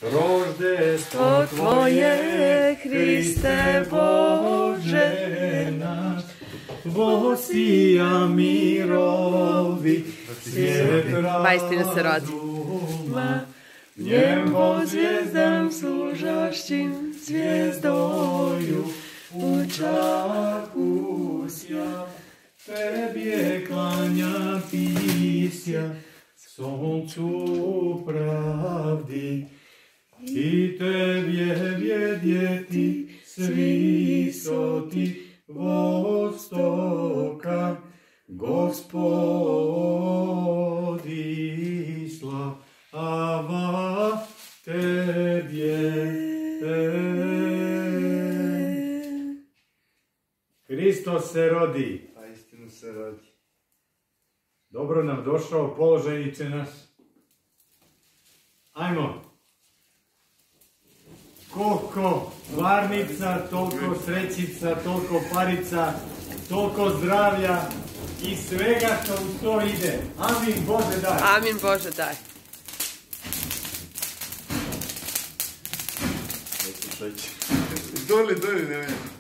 roždestvo Tvoje, Hriste Bože naš, vosija mirovi, svijet razuma, njembo zvijezdam služašćim, zvijezdoju u čaku sja, Tebje klanja pisja, Soncu pravdi, i Tebje vjedjeti s visoti vostoka, Gospodi slava Tebje. Hristos se rodi. A istinu se rodi. Dobro nam došao položajniče naš. Ajmo. Koliko varnica, toliko srećica, toliko parica, toliko zdravlja i svega što u to ide. Amin Bože daj. Amin Bože daj. Dole, nemoj.